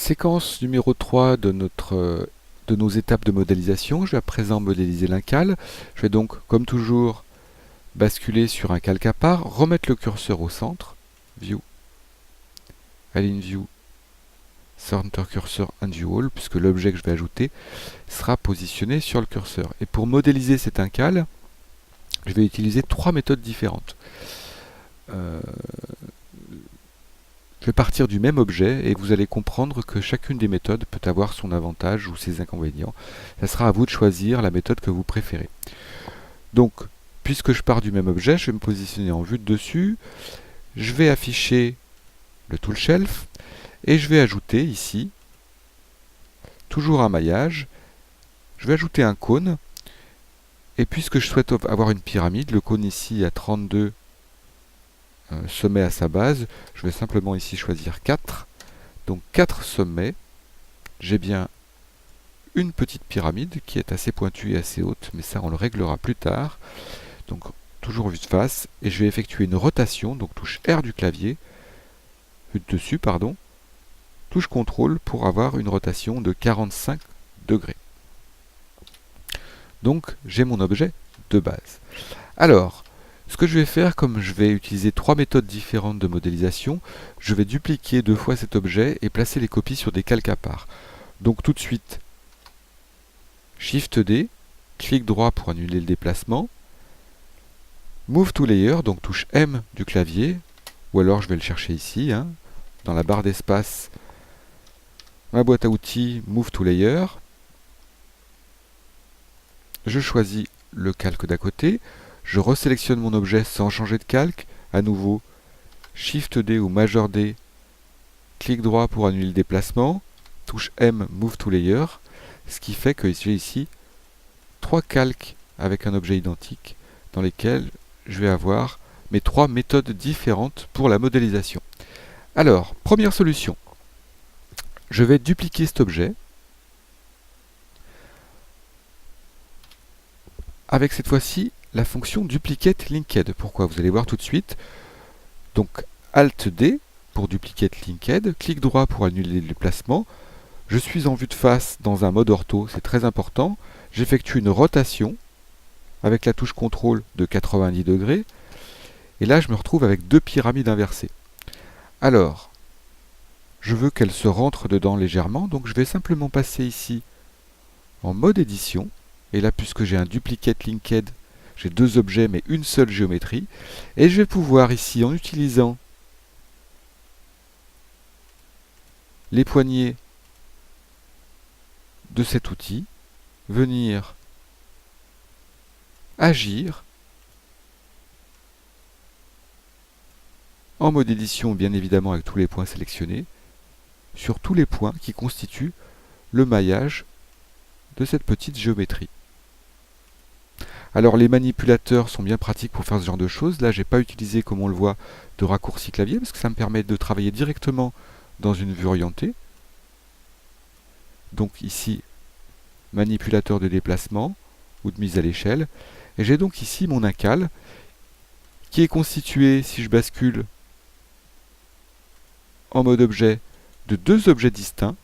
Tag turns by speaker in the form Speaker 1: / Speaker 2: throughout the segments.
Speaker 1: Séquence numéro 3 de nos étapes de modélisation. Je vais à présent modéliser l'incal. Je vais donc, comme toujours, basculer sur un calque à part, remettre le curseur au centre, View, Align View, Center Cursor and View All, puisque l'objet que je vais ajouter sera positionné sur le curseur. Et pour modéliser cet incal, je vais utiliser trois méthodes différentes. Je vais partir du même objet et vous allez comprendre que chacune des méthodes peut avoir son avantage ou ses inconvénients. Ça sera à vous de choisir la méthode que vous préférez. Donc, puisque je pars du même objet, je vais me positionner en vue de dessus. Je vais afficher le tool shelf et je vais ajouter ici, toujours un maillage, je vais ajouter un cône. Et puisque je souhaite avoir une pyramide, le cône ici a 32 sommets à sa base, je vais simplement ici choisir 4. Donc 4 sommets. J'ai bien une petite pyramide qui est assez pointue et assez haute, mais ça on le réglera plus tard. Donc toujours vue de face, et je vais effectuer une rotation, donc touche R du clavier, vue de dessus, pardon, touche CTRL pour avoir une rotation de 45 degrés. Donc j'ai mon objet de base. Alors, ce que je vais faire, comme je vais utiliser trois méthodes différentes de modélisation, je vais dupliquer deux fois cet objet et placer les copies sur des calques à part. Donc tout de suite, Shift D, clic droit pour annuler le déplacement, Move to Layer, donc touche M du clavier, ou alors je vais le chercher ici, dans la barre d'espace, ma boîte à outils, Move to Layer. Je choisis le calque d'à côté, je resélectionne mon objet sans changer de calque, à nouveau Shift D ou Major D, clic droit pour annuler le déplacement, touche M, Move to Layer, ce qui fait que j'ai ici trois calques avec un objet identique dans lesquels je vais avoir mes trois méthodes différentes pour la modélisation. Alors, première solution, je vais dupliquer cet objet avec cette fois-ci la fonction Duplicate Linked. Pourquoi? Vous allez voir tout de suite. Donc Alt D pour Duplicate Linked, clic droit pour annuler le déplacement. Je suis en vue de face dans un mode ortho, c'est très important. J'effectue une rotation avec la touche CTRL de 90 degrés. Et là, je me retrouve avec deux pyramides inversées. Alors, je veux qu'elles se rentrent dedans légèrement, donc je vais simplement passer ici en mode édition. Et là, puisque j'ai un Duplicate Linked, j'ai deux objets mais une seule géométrie. Et je vais pouvoir ici, en utilisant les poignées de cet outil, venir agir en mode édition, bien évidemment avec tous les points sélectionnés, sur tous les points qui constituent le maillage de cette petite géométrie. Alors les manipulateurs sont bien pratiques pour faire ce genre de choses. Là, je n'ai pas utilisé, comme on le voit, de raccourci clavier, parce que ça me permet de travailler directement dans une vue orientée. Donc ici, manipulateur de déplacement ou de mise à l'échelle. Et j'ai donc ici mon incal, qui est constitué, si je bascule en mode objet, de deux objets distincts,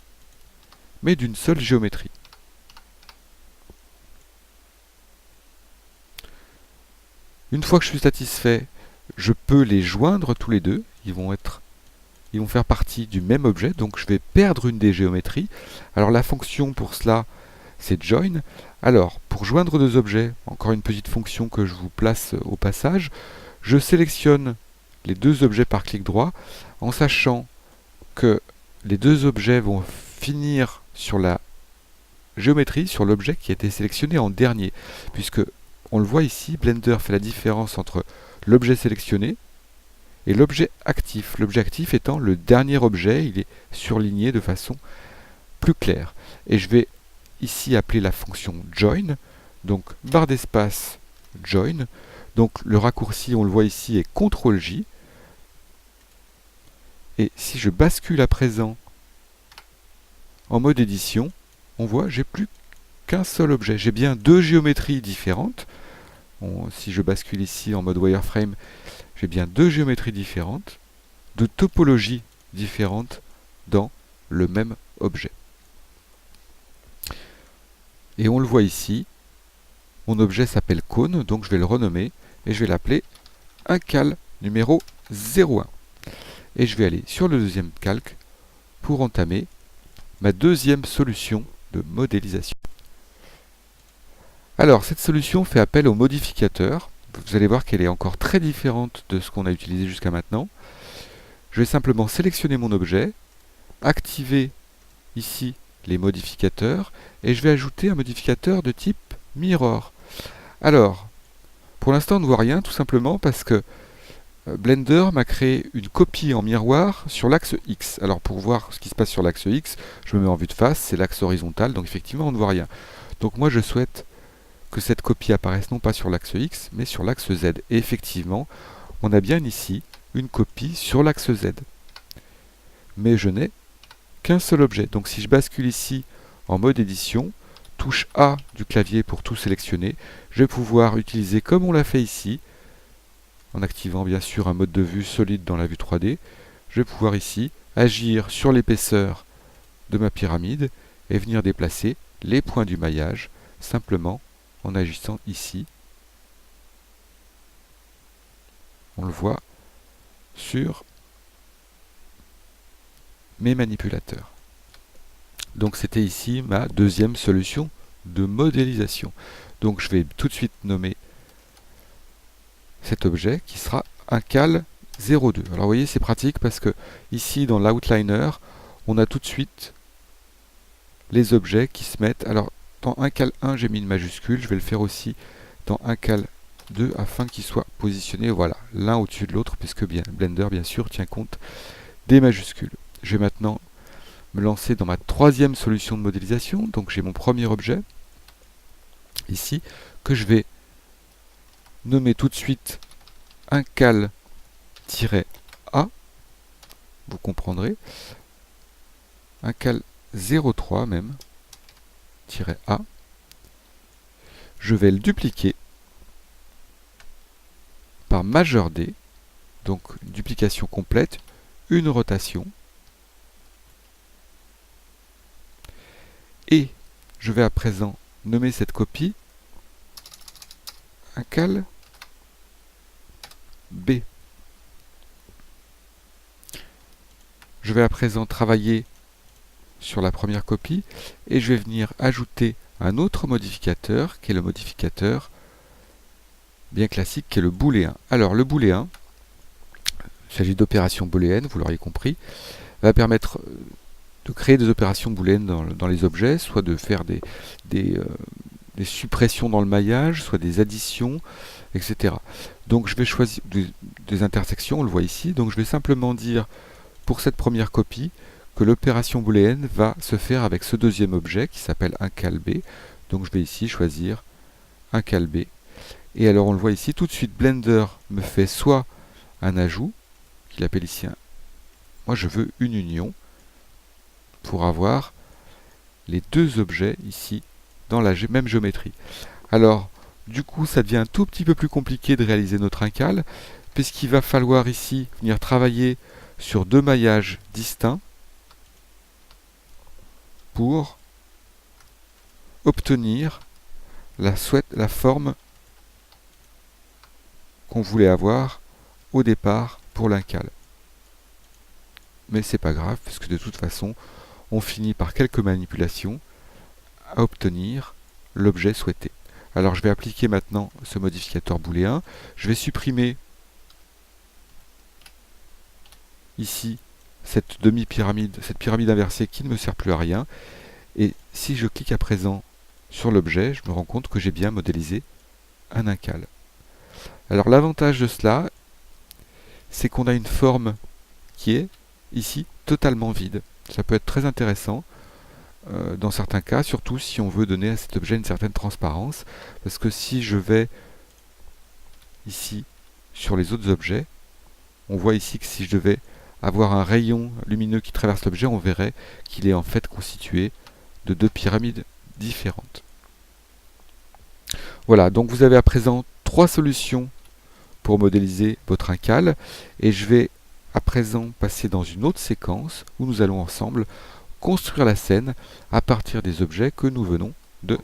Speaker 1: mais d'une seule géométrie. Une fois que je suis satisfait, je peux les joindre tous les deux. Ils vont faire partie du même objet, donc je vais perdre une des géométries. Alors la fonction pour cela, c'est Join. Alors, pour joindre deux objets, encore une petite fonction que je vous place au passage, je sélectionne les deux objets par clic droit, en sachant que les deux objets vont finir sur la géométrie, sur l'objet qui a été sélectionné en dernier, puisque on le voit ici, Blender fait la différence entre l'objet sélectionné et l'objet actif. L'objet actif étant le dernier objet, il est surligné de façon plus claire. Et je vais ici appeler la fonction Join, donc barre d'espace Join. Donc le raccourci, on le voit ici, est CTRL-J. Et si je bascule à présent en mode édition, on voit, j'ai plus qu'un seul objet. J'ai bien deux géométries différentes. Si je bascule ici en mode wireframe, j'ai bien deux géométries différentes, de topologies différentes dans le même objet. Et on le voit ici, mon objet s'appelle cône, donc je vais le renommer et je vais l'appeler uncal numéro 01. Et je vais aller sur le deuxième calque pour entamer ma deuxième solution de modélisation. Alors, cette solution fait appel au modificateur. Vous allez voir qu'elle est encore très différente de ce qu'on a utilisé jusqu'à maintenant. Je vais simplement sélectionner mon objet, activer ici les modificateurs, et je vais ajouter un modificateur de type mirror. Alors, pour l'instant, on ne voit rien, tout simplement parce que Blender m'a créé une copie en miroir sur l'axe X. Alors, pour voir ce qui se passe sur l'axe X, je me mets en vue de face, c'est l'axe horizontal, donc effectivement, on ne voit rien. Donc moi, je souhaite que cette copie apparaisse non pas sur l'axe X, mais sur l'axe Z. Et effectivement, on a bien ici une copie sur l'axe Z. Mais je n'ai qu'un seul objet. Donc si je bascule ici en mode édition, touche A du clavier pour tout sélectionner, je vais pouvoir utiliser comme on l'a fait ici, en activant bien sûr un mode de vue solide dans la vue 3D, je vais pouvoir ici agir sur l'épaisseur de ma pyramide et venir déplacer les points du maillage simplement en agissant ici. On le voit sur mes manipulateurs. Donc c'était ici ma deuxième solution de modélisation. Donc je vais tout de suite nommer cet objet qui sera uncal 02. Alors vous voyez, c'est pratique parce que ici dans l'outliner, on a tout de suite les objets qui se mettent. Alors dans uncal 1, j'ai mis une majuscule, je vais le faire aussi dans uncal 2 afin qu'ils soient positionnés, voilà, l'un au-dessus de l'autre, puisque Blender bien sûr tient compte des majuscules. Je vais maintenant me lancer dans ma troisième solution de modélisation. Donc j'ai mon premier objet ici que je vais nommer tout de suite uncal-a, vous comprendrez, uncal 03 même, -a. Je vais le dupliquer par majeur D, donc une duplication complète, une rotation, et je vais à présent nommer cette copie uncal B. Je vais à présent travailler sur la première copie et je vais venir ajouter un autre modificateur qui est le modificateur bien classique qui est le booléen. Alors le booléen, il s'agit d'opérations booléennes, vous l'auriez compris, va permettre de créer des opérations booléennes dans les objets, soit de faire des suppressions dans le maillage, soit des additions, etc. Donc je vais choisir des intersections, on le voit ici, donc je vais simplement dire pour cette première copie que l'opération booléenne va se faire avec ce deuxième objet qui s'appelle uncal B. Donc je vais ici choisir uncal B. Et alors on le voit ici, tout de suite Blender me fait soit un ajout, qu'il appelle ici moi je veux une union, pour avoir les deux objets ici dans la même géométrie. Alors du coup ça devient un tout petit peu plus compliqué de réaliser notre uncal, puisqu'il va falloir ici venir travailler sur deux maillages distincts pour obtenir la forme qu'on voulait avoir au départ pour l'uncal. Mais c'est pas grave, puisque de toute façon, on finit par quelques manipulations à obtenir l'objet souhaité. Alors je vais appliquer maintenant ce modificateur booléen. Je vais supprimer ici cette demi-pyramide, cette pyramide inversée qui ne me sert plus à rien. Et si je clique à présent sur l'objet, je me rends compte que j'ai bien modélisé un uncal. Alors l'avantage de cela, c'est qu'on a une forme qui est ici totalement vide. Ça peut être très intéressant dans certains cas, surtout si on veut donner à cet objet une certaine transparence, parce que si je vais ici sur les autres objets, on voit ici que si je devais avoir un rayon lumineux qui traverse l'objet, on verrait qu'il est en fait constitué de deux pyramides différentes. Voilà, donc vous avez à présent trois solutions pour modéliser votre uncal, et je vais à présent passer dans une autre séquence où nous allons ensemble construire la scène à partir des objets que nous venons de